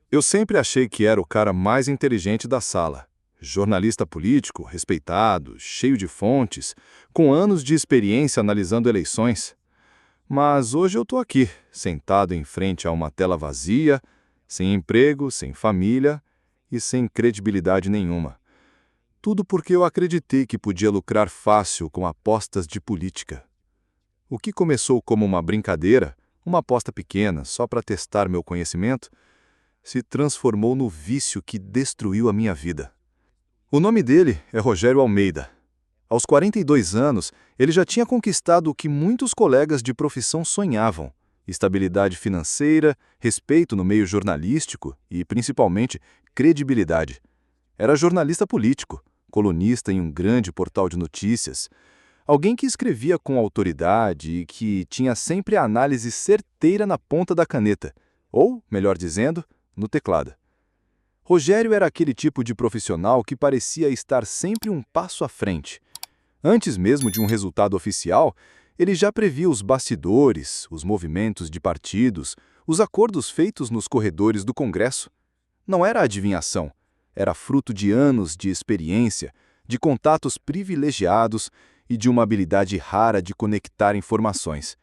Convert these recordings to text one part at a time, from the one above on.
Eu sempre achei que era o cara mais inteligente da sala. Jornalista político, respeitado, cheio de fontes, com anos de experiência analisando eleições. Mas hoje eu tô aqui, sentado em frente a uma tela vazia, sem emprego, sem família e sem credibilidade nenhuma. Tudo porque eu acreditei que podia lucrar fácil com apostas de política. O que começou como uma brincadeira, uma aposta pequena, só para testar meu conhecimento, se transformou no vício que destruiu a minha vida. O nome dele é Rogério Almeida. Aos 42 anos, ele já tinha conquistado o que muitos colegas de profissão sonhavam: estabilidade financeira, respeito no meio jornalístico e, principalmente, credibilidade. Era jornalista político, colunista em um grande portal de notícias, alguém que escrevia com autoridade e que tinha sempre a análise certeira na ponta da caneta, ou, melhor dizendo, no teclado. Rogério era aquele tipo de profissional que parecia estar sempre um passo à frente. Antes mesmo de um resultado oficial, ele já previa os bastidores, os movimentos de partidos, os acordos feitos nos corredores do Congresso. Não era adivinhação, era fruto de anos de experiência, de contatos privilegiados e de uma habilidade rara de conectar informações.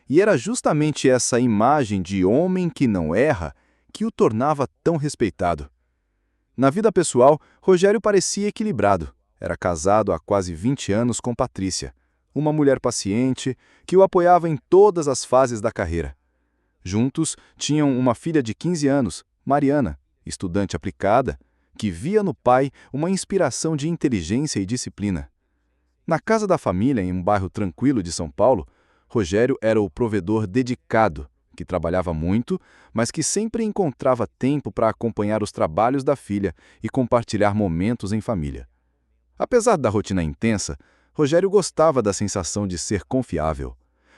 E era justamente essa imagem de homem que não erra que o tornava tão respeitado. Na vida pessoal, Rogério parecia equilibrado. Era casado há quase 20 anos com Patrícia, uma mulher paciente que o apoiava em todas as fases da carreira. Juntos, tinham uma filha de 15 anos, Mariana, estudante aplicada, que via no pai uma inspiração de inteligência e disciplina. Na casa da família, em um bairro tranquilo de São Paulo, Rogério era o provedor dedicado, que trabalhava muito, mas que sempre encontrava tempo para acompanhar os trabalhos da filha e compartilhar momentos em família. Apesar da rotina intensa, Rogério gostava da sensação de ser confiável.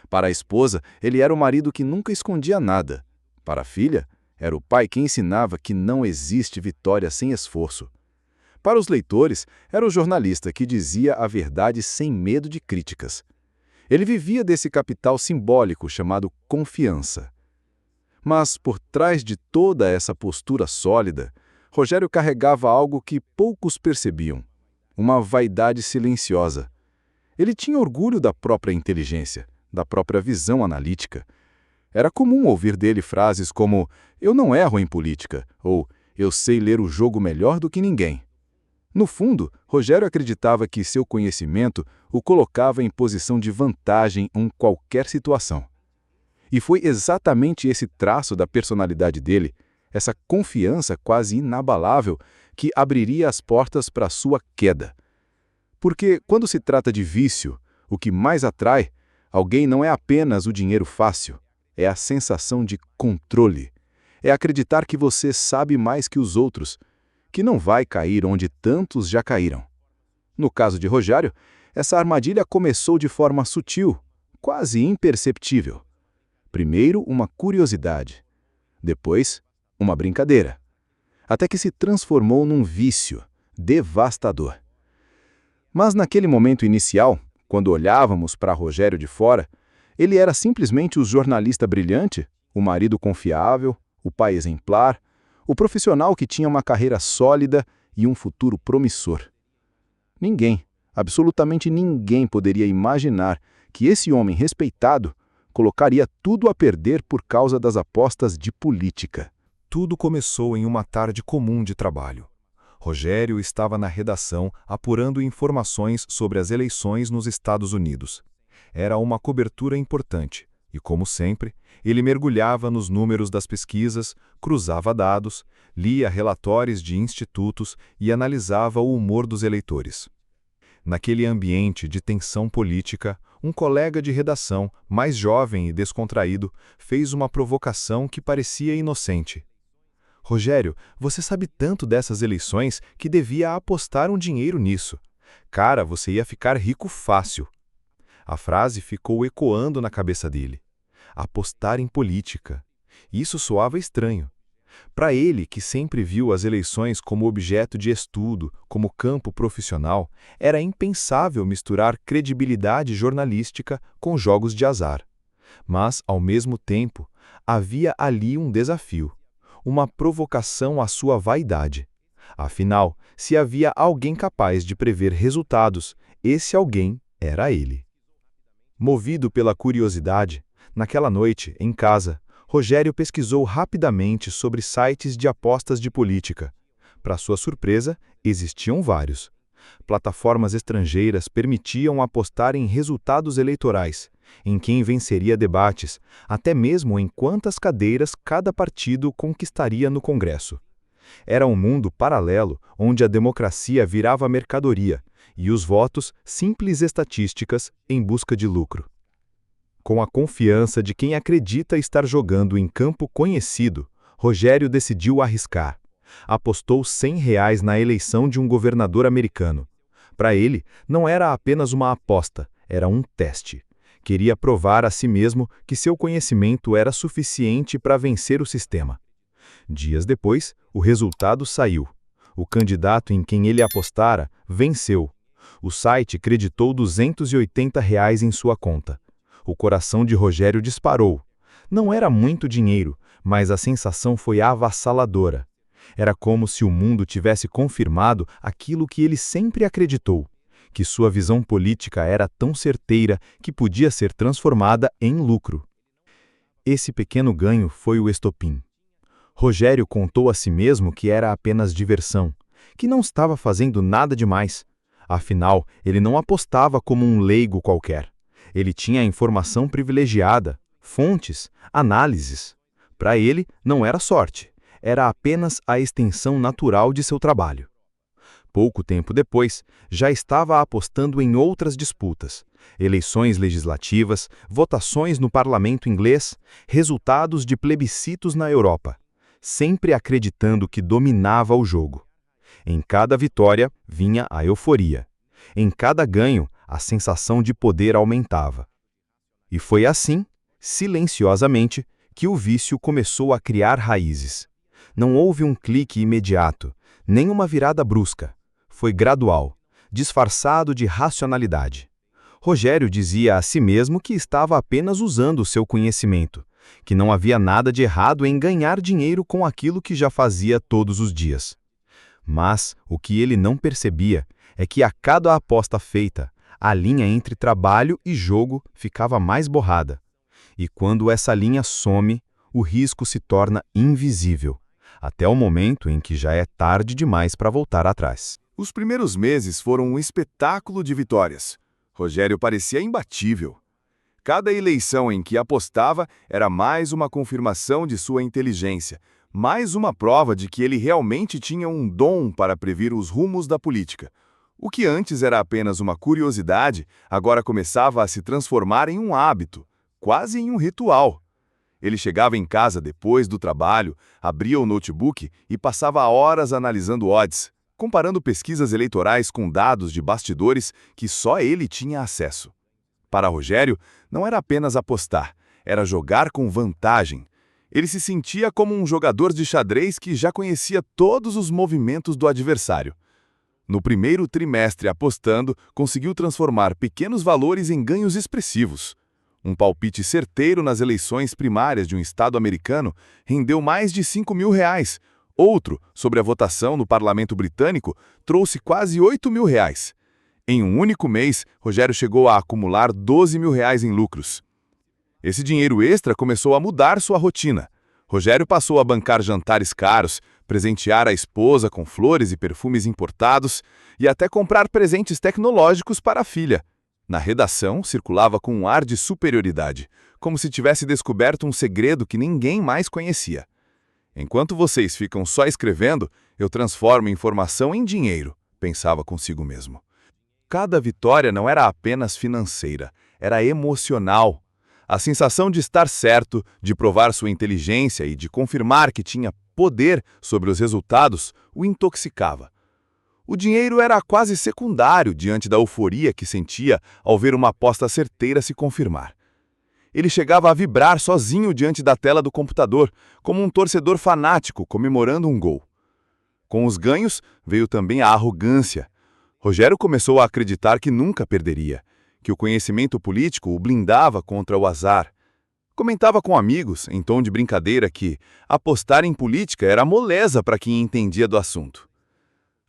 Para a esposa, ele era o marido que nunca escondia nada. Para a filha, era o pai que ensinava que não existe vitória sem esforço. Para os leitores, era o jornalista que dizia a verdade sem medo de críticas. Ele vivia desse capital simbólico chamado confiança. Mas, por trás de toda essa postura sólida, Rogério carregava algo que poucos percebiam: uma vaidade silenciosa. Ele tinha orgulho da própria inteligência, da própria visão analítica. Era comum ouvir dele frases como "eu não erro em política" ou "eu sei ler o jogo melhor do que ninguém". No fundo, Rogério acreditava que seu conhecimento o colocava em posição de vantagem em qualquer situação. E foi exatamente esse traço da personalidade dele, essa confiança quase inabalável, que abriria as portas para sua queda. Porque, quando se trata de vício, o que mais atrai alguém não é apenas o dinheiro fácil, é a sensação de controle. É acreditar que você sabe mais que os outros, que não vai cair onde tantos já caíram. No caso de Rogério, essa armadilha começou de forma sutil, quase imperceptível. Primeiro, uma curiosidade. Depois, uma brincadeira. Até que se transformou num vício devastador. Mas naquele momento inicial, quando olhávamos para Rogério de fora, ele era simplesmente o jornalista brilhante, o marido confiável, o pai exemplar, o profissional que tinha uma carreira sólida e um futuro promissor. Ninguém, absolutamente ninguém poderia imaginar que esse homem respeitado colocaria tudo a perder por causa das apostas de política. Tudo começou em uma tarde comum de trabalho. Rogério estava na redação apurando informações sobre as eleições nos Estados Unidos. Era uma cobertura importante e, como sempre, ele mergulhava nos números das pesquisas, cruzava dados, lia relatórios de institutos e analisava o humor dos eleitores. Naquele ambiente de tensão política, um colega de redação, mais jovem e descontraído, fez uma provocação que parecia inocente. "Rogério, você sabe tanto dessas eleições que devia apostar um dinheiro nisso. Cara, você ia ficar rico fácil." A frase ficou ecoando na cabeça dele. Apostar em política. Isso soava estranho. Para ele, que sempre viu as eleições como objeto de estudo, como campo profissional, era impensável misturar credibilidade jornalística com jogos de azar. Mas, ao mesmo tempo, havia ali um desafio. uma provocação à sua vaidade. Afinal, se havia alguém capaz de prever resultados, esse alguém era ele. Movido pela curiosidade, naquela noite, em casa, Rogério pesquisou rapidamente sobre sites de apostas de política. Para sua surpresa, existiam vários. Plataformas estrangeiras permitiam apostar em resultados eleitorais, em quem venceria debates, até mesmo em quantas cadeiras cada partido conquistaria no Congresso. Era um mundo paralelo onde a democracia virava mercadoria e os votos simples estatísticas em busca de lucro. Com a confiança de quem acredita estar jogando em campo conhecido, Rogério decidiu arriscar. Apostou R$ 100 na eleição de um governador americano. Para ele, não era apenas uma aposta, era um teste. Queria provar a si mesmo que seu conhecimento era suficiente para vencer o sistema. Dias depois, o resultado saiu. O candidato em quem ele apostara venceu. O site creditou R$ 280 em sua conta. O coração de Rogério disparou. Não era muito dinheiro, mas a sensação foi avassaladora. Era como se o mundo tivesse confirmado aquilo que ele sempre acreditou, que sua visão política era tão certeira que podia ser transformada em lucro. Esse pequeno ganho foi o estopim. Rogério contou a si mesmo que era apenas diversão, que não estava fazendo nada demais. Afinal, ele não apostava como um leigo qualquer. Ele tinha informação privilegiada, fontes, análises. Para ele, não era sorte, era apenas a extensão natural de seu trabalho. Pouco tempo depois, já estava apostando em outras disputas, eleições legislativas, votações no parlamento inglês, resultados de plebiscitos na Europa, sempre acreditando que dominava o jogo. Em cada vitória vinha a euforia. Em cada ganho, a sensação de poder aumentava. E foi assim, silenciosamente, que o vício começou a criar raízes. Não houve um clique imediato, nem uma virada brusca. Foi gradual, disfarçado de racionalidade. Rogério dizia a si mesmo que estava apenas usando o seu conhecimento, que não havia nada de errado em ganhar dinheiro com aquilo que já fazia todos os dias. Mas o que ele não percebia é que a cada aposta feita, a linha entre trabalho e jogo ficava mais borrada. E quando essa linha some, o risco se torna invisível, até o momento em que já é tarde demais para voltar atrás. Os primeiros meses foram um espetáculo de vitórias. Rogério parecia imbatível. Cada eleição em que apostava era mais uma confirmação de sua inteligência, mais uma prova de que ele realmente tinha um dom para prever os rumos da política. O que antes era apenas uma curiosidade, agora começava a se transformar em um hábito, quase em um ritual. Ele chegava em casa depois do trabalho, abria o notebook e passava horas analisando odds, comparando pesquisas eleitorais com dados de bastidores que só ele tinha acesso. Para Rogério, não era apenas apostar, era jogar com vantagem. Ele se sentia como um jogador de xadrez que já conhecia todos os movimentos do adversário. No primeiro trimestre apostando, conseguiu transformar pequenos valores em ganhos expressivos. Um palpite certeiro nas eleições primárias de um estado americano rendeu mais de R$ 5.000. Outro, sobre a votação no parlamento britânico, trouxe quase R$ 8.000. Em um único mês, Rogério chegou a acumular R$ 12.000 em lucros. Esse dinheiro extra começou a mudar sua rotina. Rogério passou a bancar jantares caros, presentear a esposa com flores e perfumes importados e até comprar presentes tecnológicos para a filha. Na redação, circulava com um ar de superioridade, como se tivesse descoberto um segredo que ninguém mais conhecia. Enquanto vocês ficam só escrevendo, eu transformo informação em dinheiro, pensava consigo mesmo. Cada vitória não era apenas financeira, era emocional. A sensação de estar certo, de provar sua inteligência e de confirmar que tinha poder sobre os resultados o intoxicava. O dinheiro era quase secundário diante da euforia que sentia ao ver uma aposta certeira se confirmar. Ele chegava a vibrar sozinho diante da tela do computador, como um torcedor fanático comemorando um gol. Com os ganhos, veio também a arrogância. Rogério começou a acreditar que nunca perderia, que o conhecimento político o blindava contra o azar. Comentava com amigos, em tom de brincadeira, que apostar em política era moleza para quem entendia do assunto.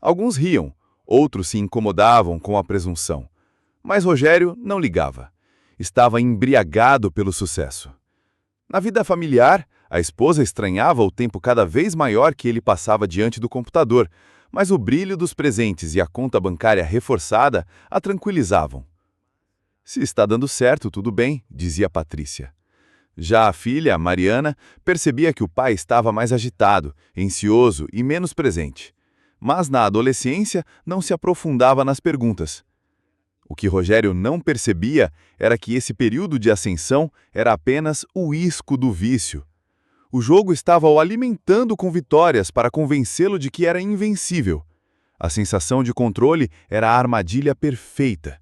Alguns riam, outros se incomodavam com a presunção. Mas Rogério não ligava. Estava embriagado pelo sucesso. Na vida familiar, a esposa estranhava o tempo cada vez maior que ele passava diante do computador, mas o brilho dos presentes e a conta bancária reforçada a tranquilizavam. Se está dando certo, tudo bem, dizia Patrícia. Já a filha, Mariana, percebia que o pai estava mais agitado, ansioso e menos presente. Mas na adolescência não se aprofundava nas perguntas. O que Rogério não percebia era que esse período de ascensão era apenas o isco do vício. O jogo estava o alimentando com vitórias para convencê-lo de que era invencível. A sensação de controle era a armadilha perfeita.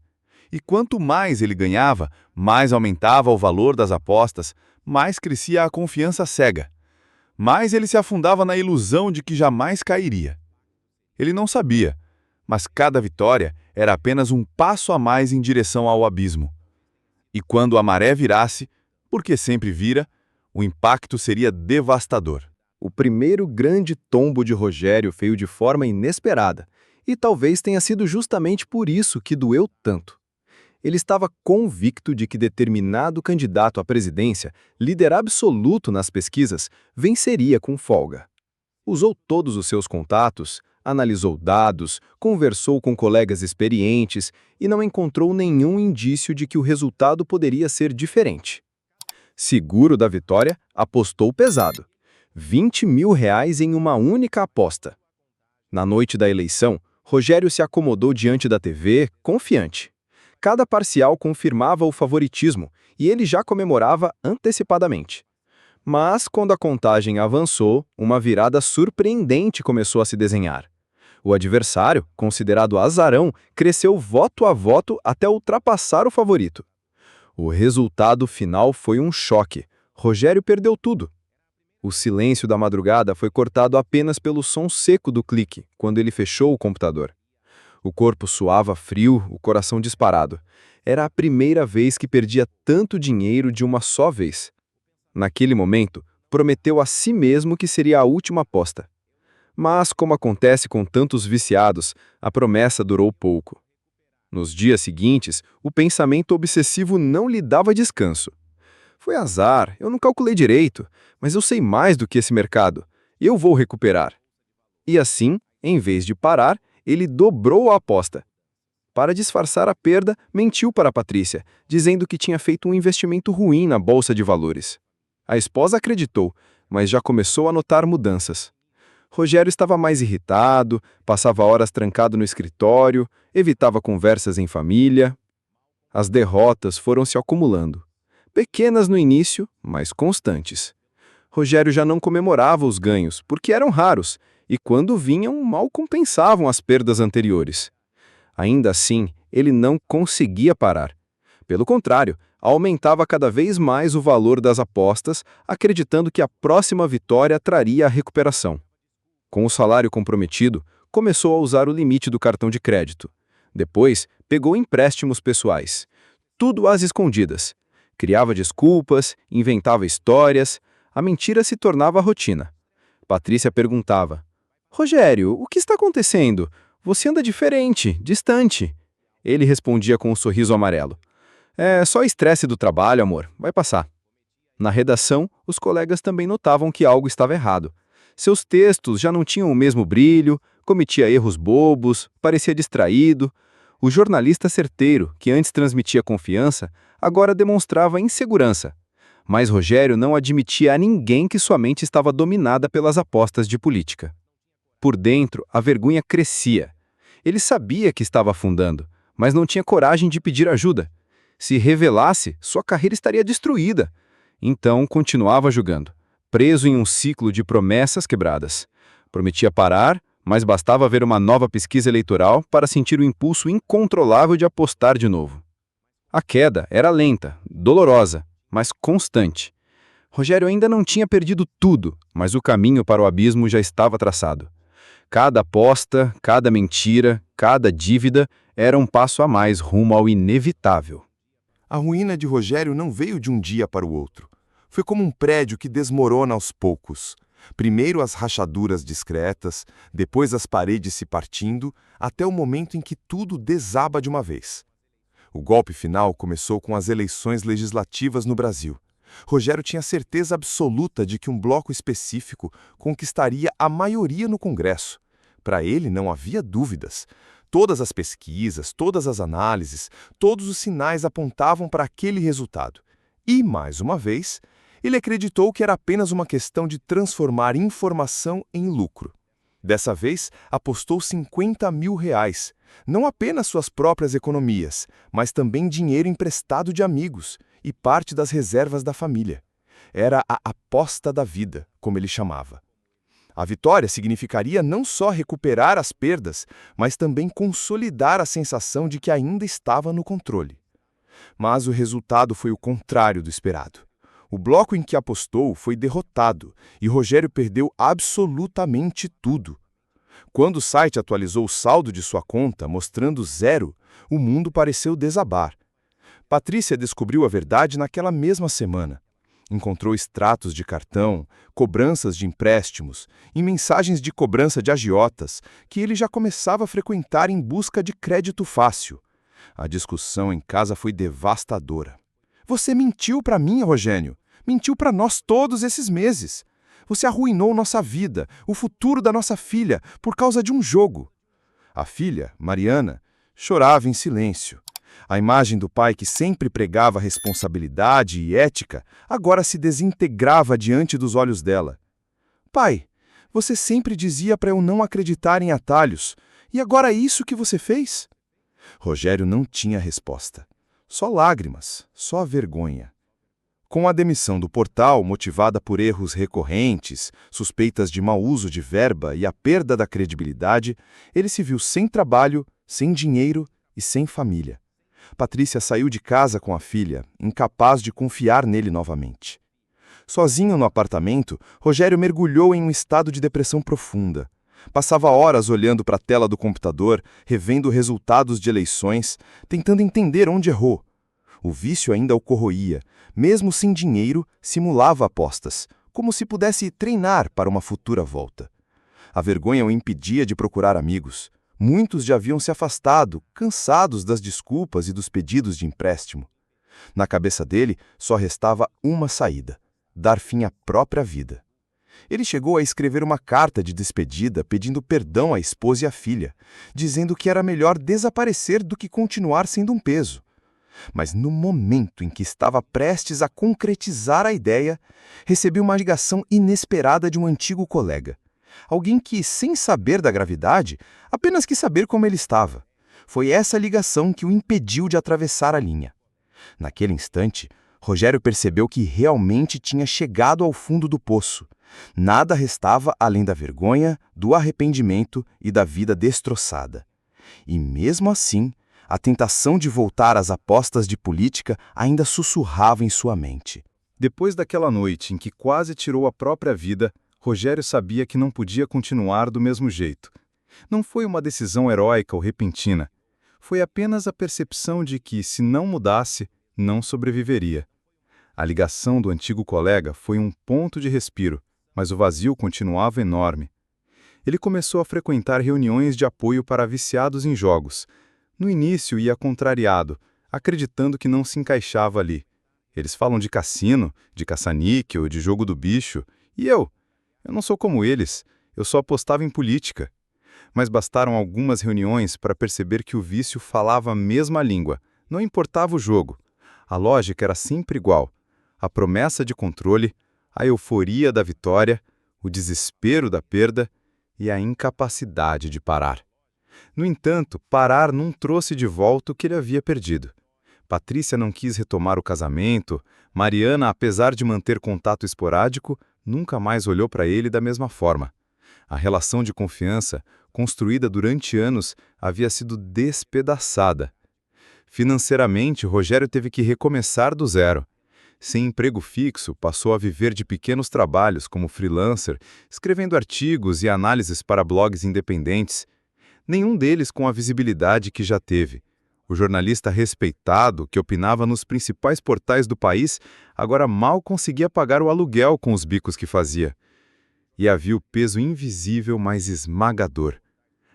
E quanto mais ele ganhava, mais aumentava o valor das apostas, mais crescia a confiança cega. Mais ele se afundava na ilusão de que jamais cairia. Ele não sabia, mas cada vitória era apenas um passo a mais em direção ao abismo. E quando a maré virasse, porque sempre vira, o impacto seria devastador. O primeiro grande tombo de Rogério veio de forma inesperada, e talvez tenha sido justamente por isso que doeu tanto. Ele estava convicto de que determinado candidato à presidência, líder absoluto nas pesquisas, venceria com folga. Usou todos os seus contatos, analisou dados, conversou com colegas experientes e não encontrou nenhum indício de que o resultado poderia ser diferente. Seguro da vitória, apostou pesado. R$20 mil em uma única aposta. Na noite da eleição, Rogério se acomodou diante da TV, confiante. Cada parcial confirmava o favoritismo e ele já comemorava antecipadamente. Mas, quando a contagem avançou, uma virada surpreendente começou a se desenhar. O adversário, considerado azarão, cresceu voto a voto até ultrapassar o favorito. O resultado final foi um choque. Rogério perdeu tudo. O silêncio da madrugada foi cortado apenas pelo som seco do clique, quando ele fechou o computador. O corpo suava frio, o coração disparado. Era a primeira vez que perdia tanto dinheiro de uma só vez. Naquele momento, prometeu a si mesmo que seria a última aposta. Mas, como acontece com tantos viciados, a promessa durou pouco. Nos dias seguintes, o pensamento obsessivo não lhe dava descanso. Foi azar, eu não calculei direito, mas eu sei mais do que esse mercado. Eu vou recuperar. E assim, em vez de parar, ele dobrou a aposta. Para disfarçar a perda, mentiu para Patrícia, dizendo que tinha feito um investimento ruim na bolsa de valores. A esposa acreditou, mas já começou a notar mudanças. Rogério estava mais irritado, passava horas trancado no escritório, evitava conversas em família. As derrotas foram se acumulando. Pequenas no início, mas constantes. Rogério já não comemorava os ganhos, porque eram raros, e quando vinham, mal compensavam as perdas anteriores. Ainda assim, ele não conseguia parar. Pelo contrário, aumentava cada vez mais o valor das apostas, acreditando que a próxima vitória traria a recuperação. Com o salário comprometido, começou a usar o limite do cartão de crédito. Depois, pegou empréstimos pessoais. Tudo às escondidas. Criava desculpas, inventava histórias. A mentira se tornava rotina. Patrícia perguntava: "Rogério, o que está acontecendo? Você anda diferente, distante." Ele respondia com um sorriso amarelo: "É só estresse do trabalho, amor. Vai passar." Na redação, os colegas também notavam que algo estava errado. Seus textos já não tinham o mesmo brilho, cometia erros bobos, parecia distraído. O jornalista certeiro, que antes transmitia confiança, agora demonstrava insegurança. Mas Rogério não admitia a ninguém que sua mente estava dominada pelas apostas de política. Por dentro, a vergonha crescia. Ele sabia que estava afundando, mas não tinha coragem de pedir ajuda. Se revelasse, sua carreira estaria destruída. Então, continuava jogando, preso em um ciclo de promessas quebradas. Prometia parar, mas bastava ver uma nova pesquisa eleitoral para sentir o impulso incontrolável de apostar de novo. A queda era lenta, dolorosa, mas constante. Rogério ainda não tinha perdido tudo, mas o caminho para o abismo já estava traçado. Cada aposta, cada mentira, cada dívida era um passo a mais rumo ao inevitável. A ruína de Rogério não veio de um dia para o outro. Foi como um prédio que desmorona aos poucos. Primeiro as rachaduras discretas, depois as paredes se partindo, até o momento em que tudo desaba de uma vez. O golpe final começou com as eleições legislativas no Brasil. Rogério tinha certeza absoluta de que um bloco específico conquistaria a maioria no Congresso. Para ele não havia dúvidas. Todas as pesquisas, todas as análises, todos os sinais apontavam para aquele resultado. E, mais uma vez, ele acreditou que era apenas uma questão de transformar informação em lucro. Dessa vez, apostou R$50 mil, não apenas suas próprias economias, mas também dinheiro emprestado de amigos e parte das reservas da família. Era a aposta da vida, como ele chamava. A vitória significaria não só recuperar as perdas, mas também consolidar a sensação de que ainda estava no controle. Mas o resultado foi o contrário do esperado. O bloco em que apostou foi derrotado e Rogério perdeu absolutamente tudo. Quando o site atualizou o saldo de sua conta, mostrando 0, o mundo pareceu desabar. Patrícia descobriu a verdade naquela mesma semana. Encontrou extratos de cartão, cobranças de empréstimos e mensagens de cobrança de agiotas que ele já começava a frequentar em busca de crédito fácil. A discussão em casa foi devastadora. Você mentiu para mim, Rogério. Mentiu para nós todos esses meses. Você arruinou nossa vida, o futuro da nossa filha, por causa de um jogo. A filha, Mariana, chorava em silêncio. A imagem do pai que sempre pregava responsabilidade e ética agora se desintegrava diante dos olhos dela. Pai, você sempre dizia para eu não acreditar em atalhos. E agora é isso que você fez? Rogério não tinha resposta. Só lágrimas, só vergonha. Com a demissão do portal, motivada por erros recorrentes, suspeitas de mau uso de verba e a perda da credibilidade, ele se viu sem trabalho, sem dinheiro e sem família. Patrícia saiu de casa com a filha, incapaz de confiar nele novamente. Sozinho no apartamento, Rogério mergulhou em um estado de depressão profunda. Passava horas olhando para a tela do computador, revendo resultados de eleições, tentando entender onde errou. O vício ainda o corroía. Mesmo sem dinheiro, simulava apostas, como se pudesse treinar para uma futura volta. A vergonha o impedia de procurar amigos. Muitos já haviam se afastado, cansados das desculpas e dos pedidos de empréstimo. Na cabeça dele, só restava uma saída: dar fim à própria vida. Ele chegou a escrever uma carta de despedida pedindo perdão à esposa e à filha, dizendo que era melhor desaparecer do que continuar sendo um peso. Mas no momento em que estava prestes a concretizar a ideia, recebeu uma ligação inesperada de um antigo colega. Alguém que, sem saber da gravidade, apenas quis saber como ele estava. Foi essa ligação que o impediu de atravessar a linha. Naquele instante, Rogério percebeu que realmente tinha chegado ao fundo do poço. Nada restava além da vergonha, do arrependimento e da vida destroçada. E mesmo assim, a tentação de voltar às apostas de política ainda sussurrava em sua mente. Depois daquela noite em que quase tirou a própria vida, Rogério sabia que não podia continuar do mesmo jeito. Não foi uma decisão heróica ou repentina. Foi apenas a percepção de que, se não mudasse, não sobreviveria. A ligação do antigo colega foi um ponto de respiro, mas o vazio continuava enorme. Ele começou a frequentar reuniões de apoio para viciados em jogos. No início ia contrariado, acreditando que não se encaixava ali. Eles falam de cassino, de caça-níquel, de jogo do bicho, e eu não sou como eles, eu só apostava em política. Mas bastaram algumas reuniões para perceber que o vício falava a mesma língua, não importava o jogo. A lógica era sempre igual: a promessa de controle, a euforia da vitória, o desespero da perda e a incapacidade de parar. No entanto, parar não trouxe de volta o que ele havia perdido. Patrícia não quis retomar o casamento, Mariana, apesar de manter contato esporádico, nunca mais olhou para ele da mesma forma. A relação de confiança, construída durante anos, havia sido despedaçada. Financeiramente, Rogério teve que recomeçar do zero. Sem emprego fixo, passou a viver de pequenos trabalhos como freelancer, escrevendo artigos e análises para blogs independentes. Nenhum deles com a visibilidade que já teve. O jornalista respeitado, que opinava nos principais portais do país, agora mal conseguia pagar o aluguel com os bicos que fazia. E havia o peso invisível mais esmagador: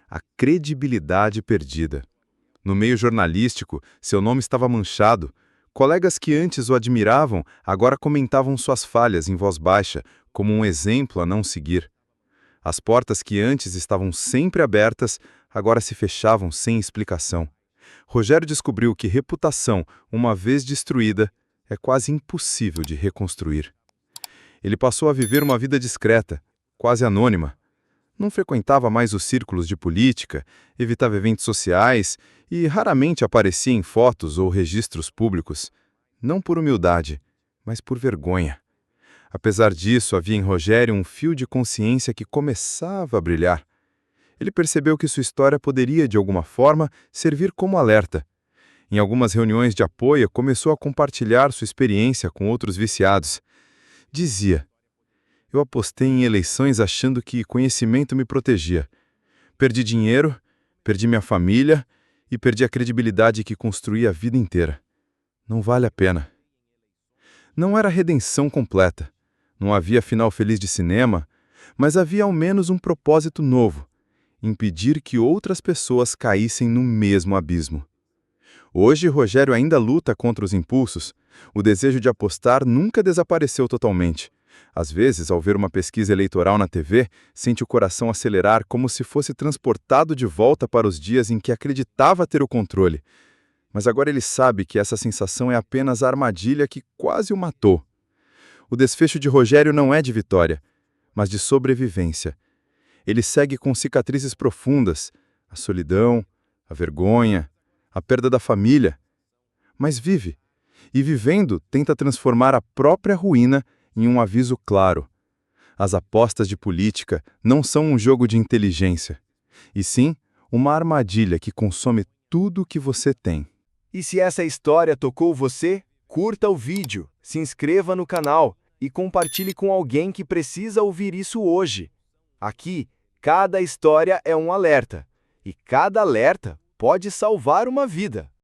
a credibilidade perdida. No meio jornalístico, seu nome estava manchado. Colegas que antes o admiravam, agora comentavam suas falhas em voz baixa, como um exemplo a não seguir. As portas que antes estavam sempre abertas, agora se fechavam sem explicação. Rogério descobriu que reputação, uma vez destruída, é quase impossível de reconstruir. Ele passou a viver uma vida discreta, quase anônima. Não frequentava mais os círculos de política, evitava eventos sociais e raramente aparecia em fotos ou registros públicos. Não por humildade, mas por vergonha. Apesar disso, havia em Rogério um fio de consciência que começava a brilhar. Ele percebeu que sua história poderia, de alguma forma, servir como alerta. Em algumas reuniões de apoio, começou a compartilhar sua experiência com outros viciados. Dizia: "Eu apostei em eleições achando que conhecimento me protegia. Perdi dinheiro, perdi minha família e perdi a credibilidade que construí a vida inteira. Não vale a pena." Não era redenção completa. Não havia final feliz de cinema, mas havia ao menos um propósito novo: impedir que outras pessoas caíssem no mesmo abismo. Hoje, Rogério ainda luta contra os impulsos. O desejo de apostar nunca desapareceu totalmente. Às vezes, ao ver uma pesquisa eleitoral na TV, sente o coração acelerar como se fosse transportado de volta para os dias em que acreditava ter o controle. Mas agora ele sabe que essa sensação é apenas a armadilha que quase o matou. O desfecho de Rogério não é de vitória, mas de sobrevivência. Ele segue com cicatrizes profundas: a solidão, a vergonha, a perda da família. Mas vive, e vivendo tenta transformar a própria ruína em um aviso claro. As apostas de política não são um jogo de inteligência, e sim uma armadilha que consome tudo o que você tem. E se essa história tocou você, curta o vídeo, se inscreva no canal e compartilhe com alguém que precisa ouvir isso hoje. Aqui, cada história é um alerta, e cada alerta pode salvar uma vida.